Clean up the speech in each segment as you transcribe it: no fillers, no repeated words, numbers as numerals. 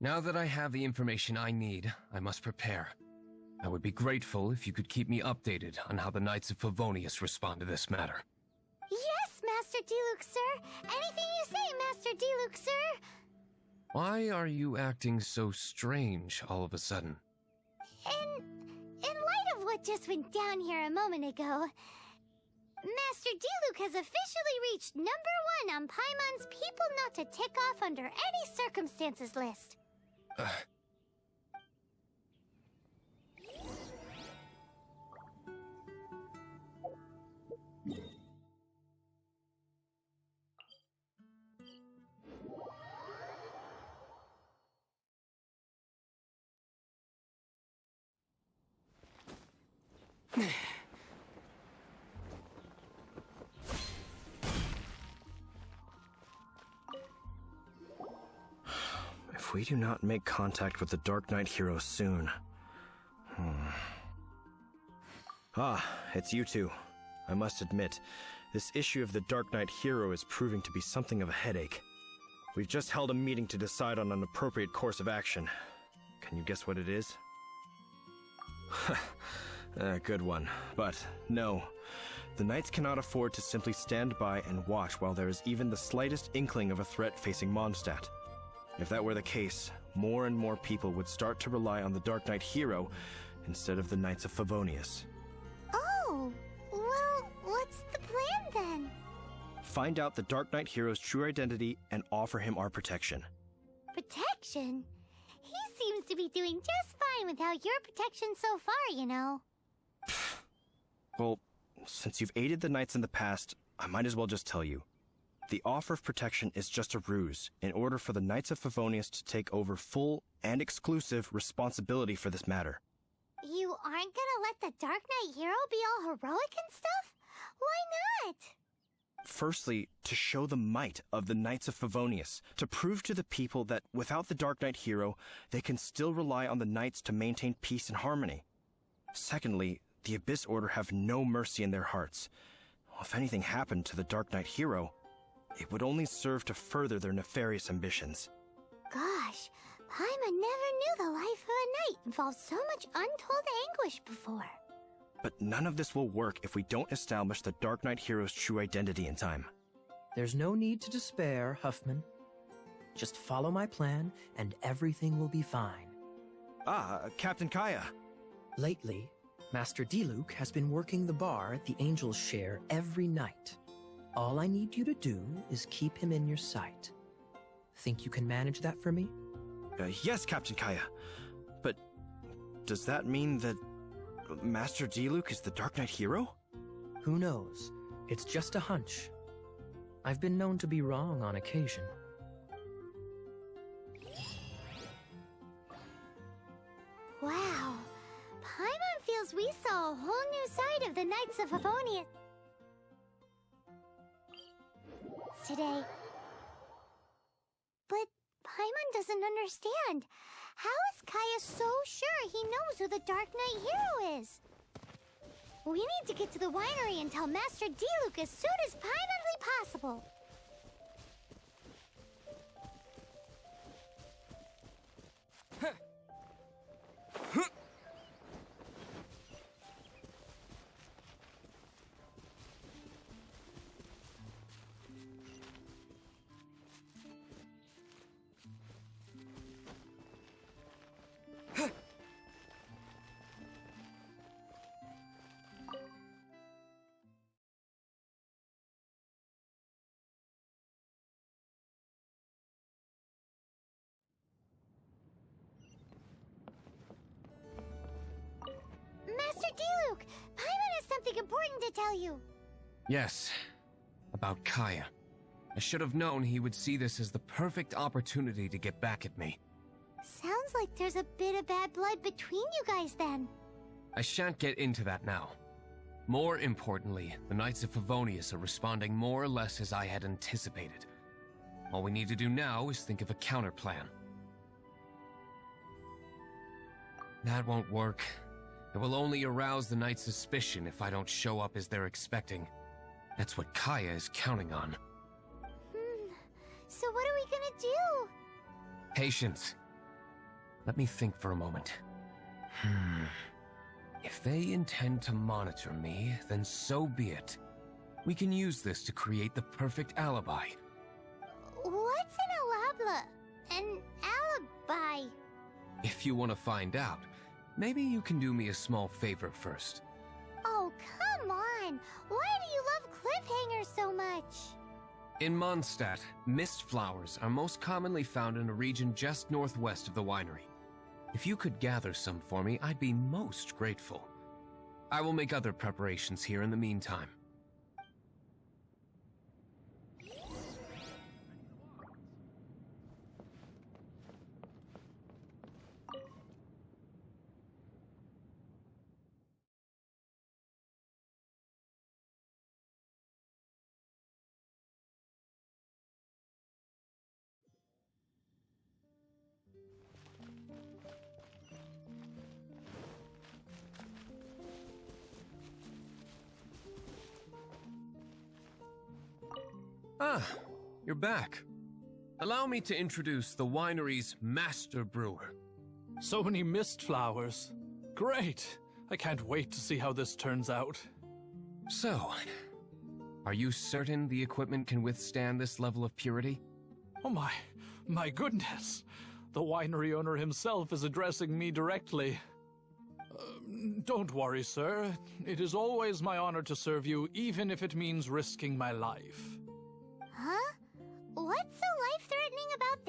Now that I have the information I need, I must prepare. I would be grateful if you could keep me updated on how the Knights of Favonius respond to this matter. Yes, Master Diluc, sir. Anything you say, Master Diluc, sir. Why are you acting so strange all of a sudden? In light of what just went down here a moment ago, Master Diluc has officially reached #1 on Paimon's people not to tick off under any circumstances list. If we do not make contact with the Darknight hero soon... Ah, it's you two. I must admit, this issue of the Darknight hero is proving to be something of a headache. We've just held a meeting to decide on an appropriate course of action. Can you guess what it is? Good one. But, no. The Knights cannot afford to simply stand by and watch while there is even the slightest inkling of a threat facing Monstadt. If that were the case, more and more people would start to rely on the Darknight hero instead of the Knights of Favonius. Oh, well, what's the plan then? Find out the Darknight hero's true identity and offer him our protection. Protection? He seems to be doing just fine without your protection so far, you know. Well, since you've aided the Knights in the past, I might as well just tell you. The offer of protection is just a ruse in order for the Knights of Favonius to take over full and exclusive responsibility for this matter. You aren't gonna let the Darknight hero be all heroic and stuff? Why not? Firstly, to show the might of the Knights of Favonius, to prove to the people that without the Darknight hero, they can still rely on the Knights to maintain peace and harmony. Secondly, the Abyss Order have no mercy in their hearts. If anything happened to the Darknight hero, it would only serve to further their nefarious ambitions. Gosh, Paimon never knew the life of a knight involved so much untold anguish before. But none of this will work if we don't establish the Darknight hero's true identity in time. There's no need to despair, Huffman. Just follow my plan, and everything will be fine. Captain Kaya. Lately, Master Diluc has been working the bar at the Angel's Share every night. All I need you to do is keep him in your sight. Think you can manage that for me? Yes, Captain Kaya. But does that mean that Master Diluc is the Darknight hero? Who knows? It's just a hunch. I've been known to be wrong on occasion. Wow. Paimon feels we saw a whole new side of the Knights of Favonius today. But Paimon doesn't understand. How is Kaya so sure he knows who the Darknight hero is? We need to get to the winery and tell Master Diluc as soon as Paimonly possible. Master Diluc, Paimon has something important to tell you. Yes, about Kaya. I should have known he would see this as the perfect opportunity to get back at me. Sounds like there's a bit of bad blood between you guys then. I shan't get into that now. More importantly, the Knights of Favonius are responding more or less as I had anticipated. All we need to do now is think of a counterplan. That won't work. It will only arouse the Knights' suspicion if I don't show up as they're expecting. That's what Kaya is counting on. So what are we gonna do? Patience. Let me think for a moment. If they intend to monitor me, then so be it. We can use this to create the perfect alibi. What's an alibi? If you want to find out, maybe you can do me a small favor first. Oh, come on! Why do you love cliffhangers so much? In Monstadt, mist flowers are most commonly found in a region just northwest of the winery. If you could gather some for me, I'd be most grateful. I will make other preparations here in the meantime. Ah, you're back. Allow me to introduce the winery's master brewer. So many mist flowers. Great! I can't wait to see how this turns out. So, are you certain the equipment can withstand this level of purity? Oh my goodness! The winery owner himself is addressing me directly. Don't worry, sir. It is always my honor to serve you, even if it means risking my life. Huh? What's so life-threatening about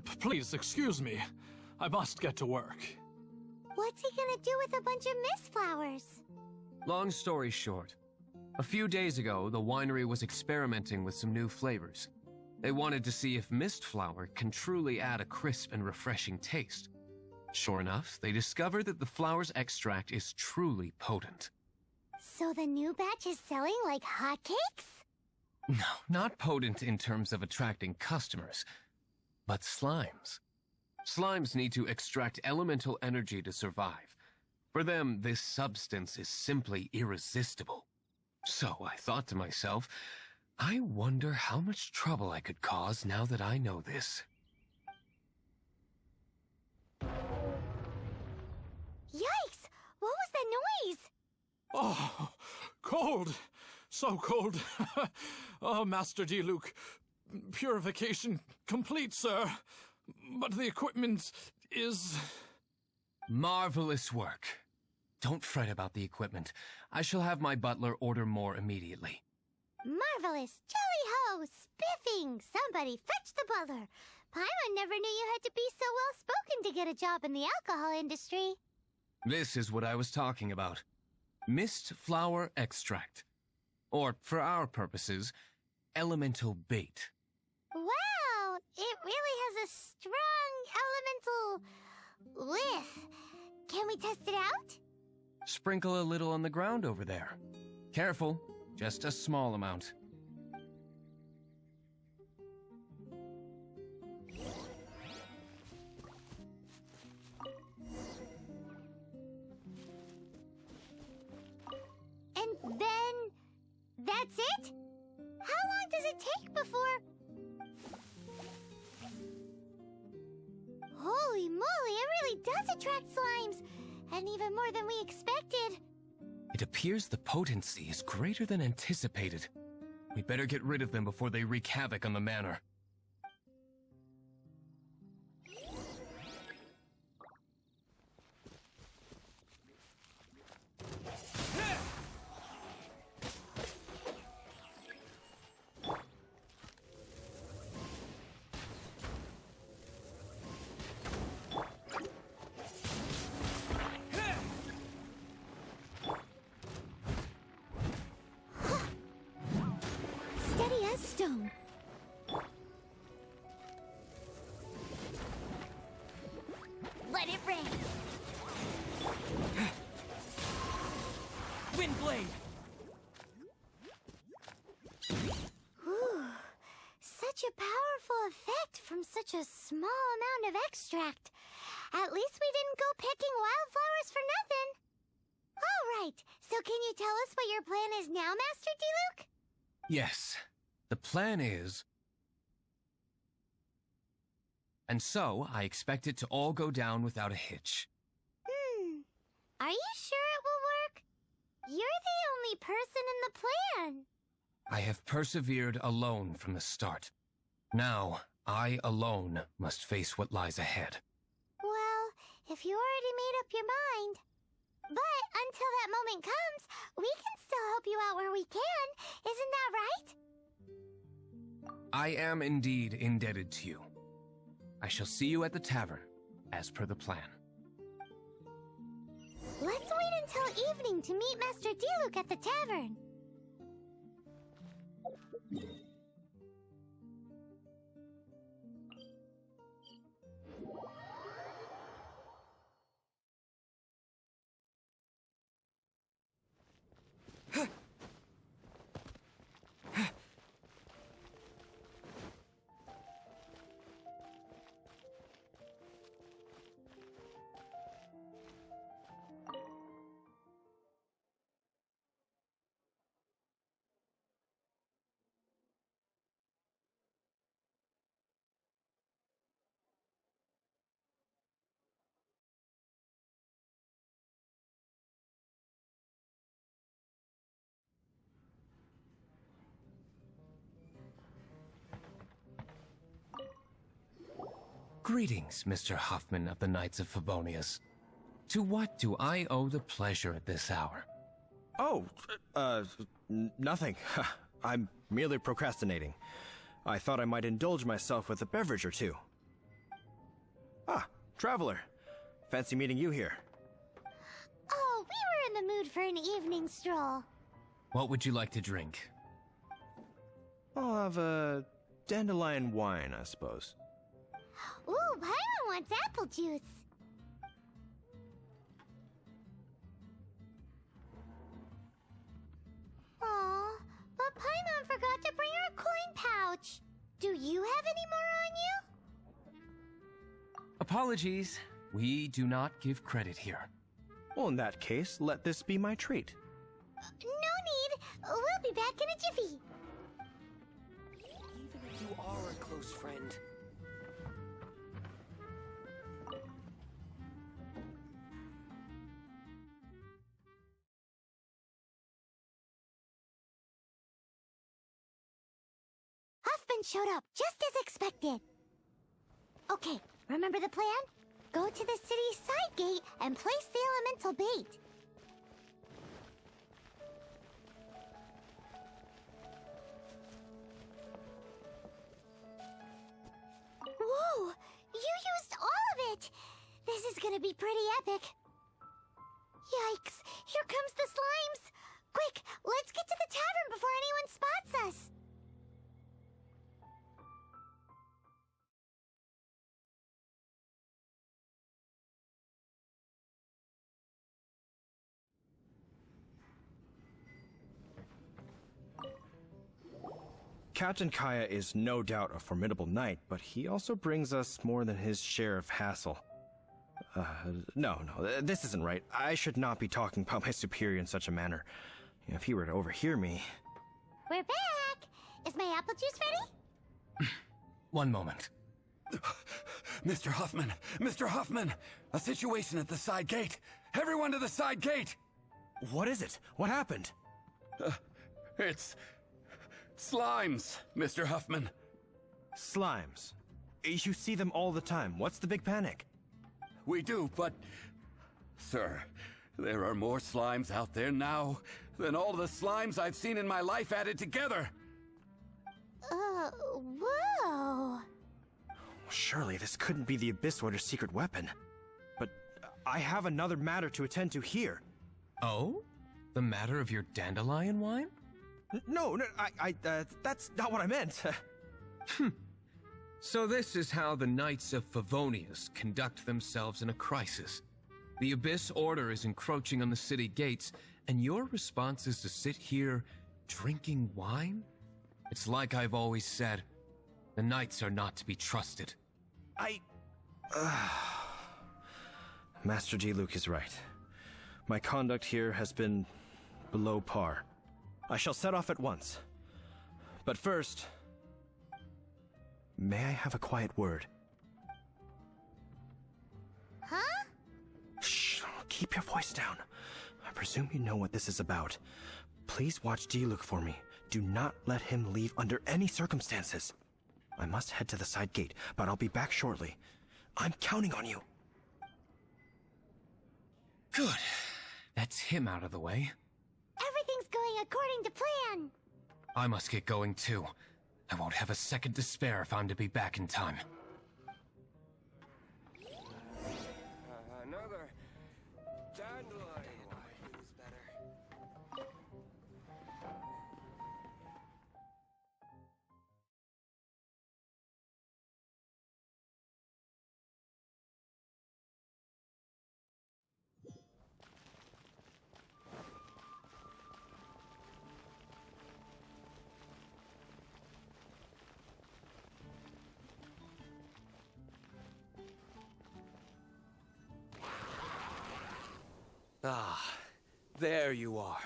this? Please, excuse me. I must get to work. What's he gonna do with a bunch of mist flowers? Long story short, a few days ago, the winery was experimenting with some new flavors. They wanted to see if mist flower can truly add a crisp and refreshing taste. Sure enough, they discovered that the flower's extract is truly potent. So the new batch is selling like hotcakes? No, not potent in terms of attracting customers, but slimes. Slimes need to extract elemental energy to survive. For them, this substance is simply irresistible. So I thought to myself, I wonder how much trouble I could cause now that I know this. Yikes! What was that noise? Oh, cold! So cold. Oh, Master D-Luke. Purification complete, sir. But the equipment is... Marvelous work. Don't fret about the equipment. I shall have my butler order more immediately. Marvelous! Jolly-ho! Spiffing! Somebody fetch the butler! Paimon never knew you had to be so well-spoken to get a job in the alcohol industry. This is what I was talking about. Mist flower extract. Or, for our purposes, elemental bait. Wow! It really has a strong elemental whiff. Can we test it out? Sprinkle a little on the ground over there. Careful, just a small amount. And then... that's it? How long does it take before... Holy moly, it really does attract slimes! And even more than we expected. It appears the potency is greater than anticipated. We'd better get rid of them before they wreak havoc on the manor. Steady as stone. Let it rain. Windblade! Ooh, such a powerful effect from such a small amount of extract. At least we didn't go picking wildflowers for nothing. All right, so can you tell us what your plan is now, Master D-Luke? Yes, the plan is... And so, I expect it to all go down without a hitch. Are you sure it will work? You're the only person in the plan. I have persevered alone from the start. Now, I alone must face what lies ahead. Well, if you already made up your mind. But until that moment comes, we can still help you out where we can. Isn't that right? I am indeed indebted to you. I shall see you at the tavern, as per the plan. Let's wait until evening to meet Master Diluc at the tavern. Greetings, Mr. Huffman of the Knights of Favonius. To what do I owe the pleasure at this hour? Oh, nothing. I'm merely procrastinating. I thought I might indulge myself with a beverage or two. Ah, traveler. Fancy meeting you here. Oh, we were in the mood for an evening stroll. What would you like to drink? I'll have a dandelion wine, I suppose. Ooh, Paimon wants apple juice. Aw, but Paimon forgot to bring her coin pouch. Do you have any more on you? Apologies. We do not give credit here. Well, in that case, let this be my treat. No need. We'll be back in a jiffy. Even if you are a close friend. Huffman showed up, just as expected. Okay, remember the plan? Go to the city's side gate and place the elemental bait. Whoa! You used all of it! This is gonna be pretty epic. Yikes! Here comes the slimes! Quick, let's get to the tavern before anyone spots us! Captain Kaya is no doubt a formidable knight, but he also brings us more than his share of hassle. No, this isn't right. I should not be talking about my superior in such a manner. If he were to overhear me... We're back! Is my apple juice ready? One moment. Mr. Huffman! Mr. Huffman! A situation at the side gate! Everyone to the side gate! What is it? What happened? It's... slimes, Mr. Huffman. Slimes. You see them all the time. What's the big panic? We do, but... Sir, there are more slimes out there now than all the slimes I've seen in my life added together. Whoa. Surely this couldn't be the Abyss Order's secret weapon. But I have another matter to attend to here. Oh? The matter of your dandelion wine? No, that's not what I meant. So this is how the Knights of Favonius conduct themselves in a crisis. The Abyss Order is encroaching on the city gates, and your response is to sit here drinking wine? It's like I've always said, the Knights are not to be trusted. Master Diluc is right. My conduct here has been below par. I shall set off at once. But first, may I have a quiet word? keep your voice down. I presume you know what this is about. Please watch D-Luke for me. Do not let him leave under any circumstances. I must head to the side gate, but I'll be back shortly. I'm counting on you. Good. That's him out of the way. Everything's going according to plan. I must get going too. I won't have a second to spare if I'm to be back in time. Another dandelion. Who's better? Ah, there you are.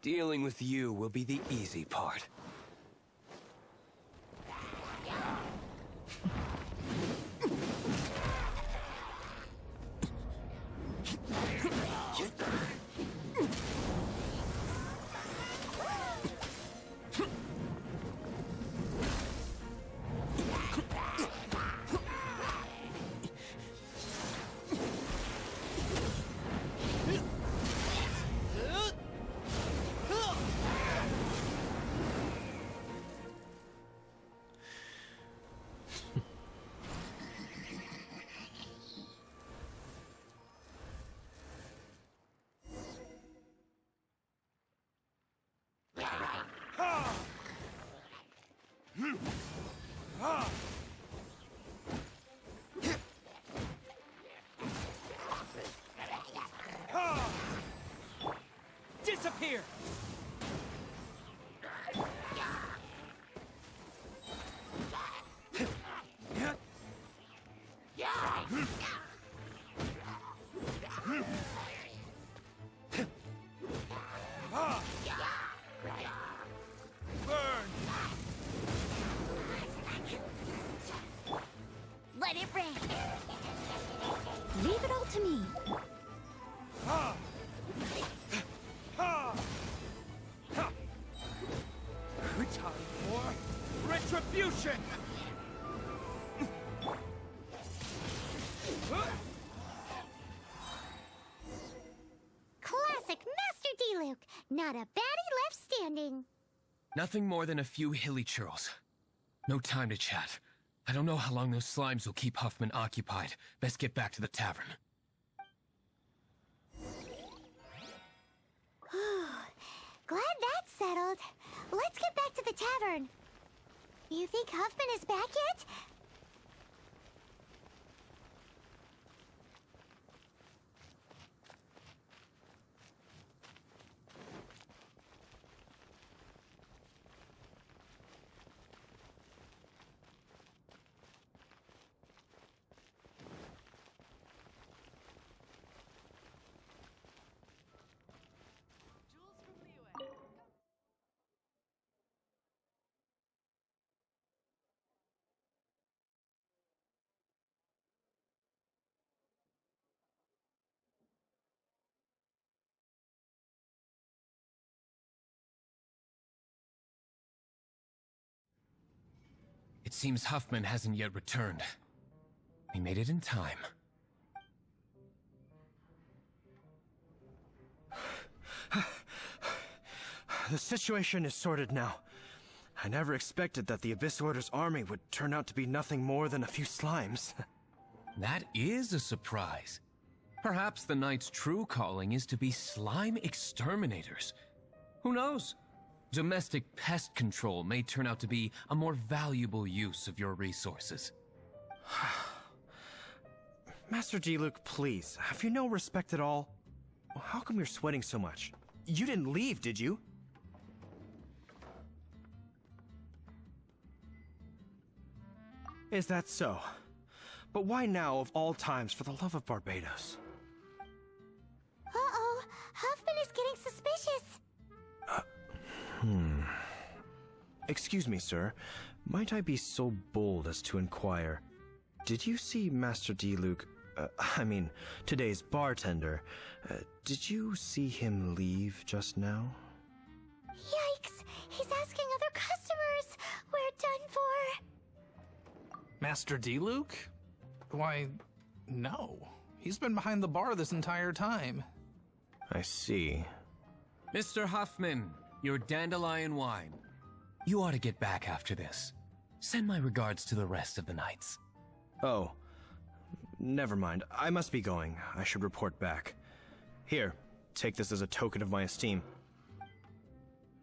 Dealing with you will be the easy part. Disappear! Let it rain. Leave it all to me. Time for retribution! Classic Master D-Luke. Not a baddie left standing. Nothing more than a few hilly churls. No time to chat. I don't know how long those slimes will keep Huffman occupied. Best get back to the tavern. Glad that's settled. Let's get back to the tavern. You think Huffman is back yet? It seems Huffman hasn't yet returned. We made it in time. The situation is sorted now. I never expected that the Abyss Order's army would turn out to be nothing more than a few slimes. That is a surprise. Perhaps the Knight's true calling is to be slime exterminators. Who knows? Domestic pest control may turn out to be a more valuable use of your resources. Master D-Luke, please, have you no respect at all? Well, how come you're sweating so much? You didn't leave, did you? Is that so? But why now, of all times, for the love of Barbados? Uh-oh, Huffman is getting suspicious. Excuse me, sir. Might I be so bold as to inquire, did you see Master D-Luke, today's bartender, did you see him leave just now? Yikes! He's asking other customers! We're done for! Master D-Luke? Why, no. He's been behind the bar this entire time. I see. Mr. Huffman, your dandelion wine. You ought to get back after this. Send my regards to the rest of the knights. Oh, never mind. I must be going. I should report back. Here, take this as a token of my esteem.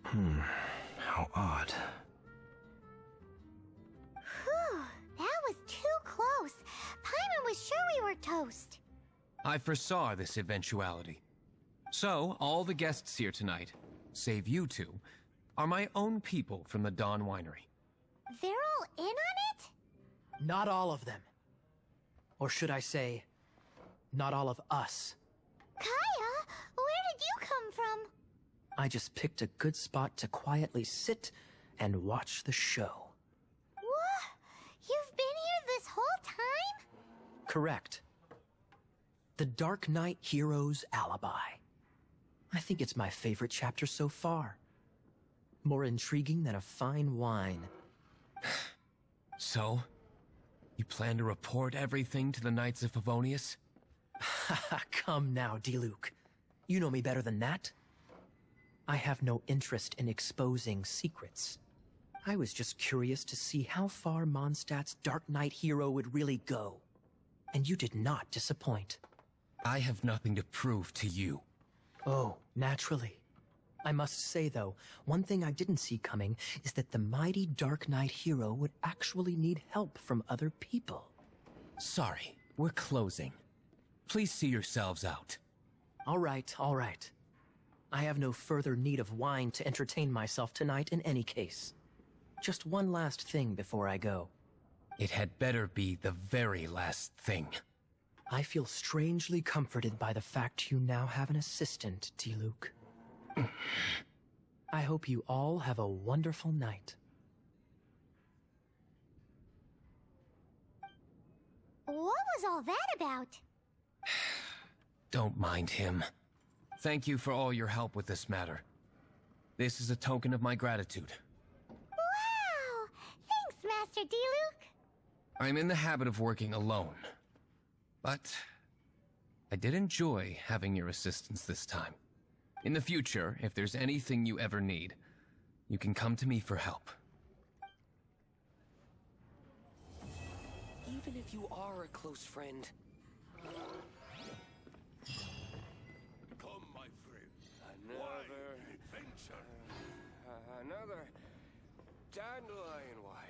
How odd. Whew, that was too close. Paimon was sure we were toast. I foresaw this eventuality. So, all the guests here tonight, save you two, are my own people from the Dawn Winery. They're all in on it? Not all of them. Or should I say, not all of us. Kaya, where did you come from? I just picked a good spot to quietly sit and watch the show. What? You've been here this whole time? Correct. The Darknight hero's Alibi. I think it's my favorite chapter so far. More intriguing than a fine wine. So, you plan to report everything to the Knights of Favonius? Come now, D-Luke. You know me better than that. I have no interest in exposing secrets. I was just curious to see how far Mondstadt's Darknight hero would really go. And you did not disappoint. I have nothing to prove to you. Oh, naturally. I must say, though, one thing I didn't see coming is that the mighty Darknight hero would actually need help from other people. Sorry, we're closing. Please see yourselves out. All right, all right. I have no further need of wine to entertain myself tonight in any case. Just one last thing before I go. It had better be the very last thing. I feel strangely comforted by the fact you now have an assistant, D-Luke. I hope you all have a wonderful night. What was all that about? Don't mind him. Thank you for all your help with this matter. This is a token of my gratitude. Wow! Thanks, Master D-Luke. I'm in the habit of working alone. But I did enjoy having your assistance this time. In the future, if there's anything you ever need, you can come to me for help. Even if you are a close friend. Come, my friend. Another adventure. another dandelion wine.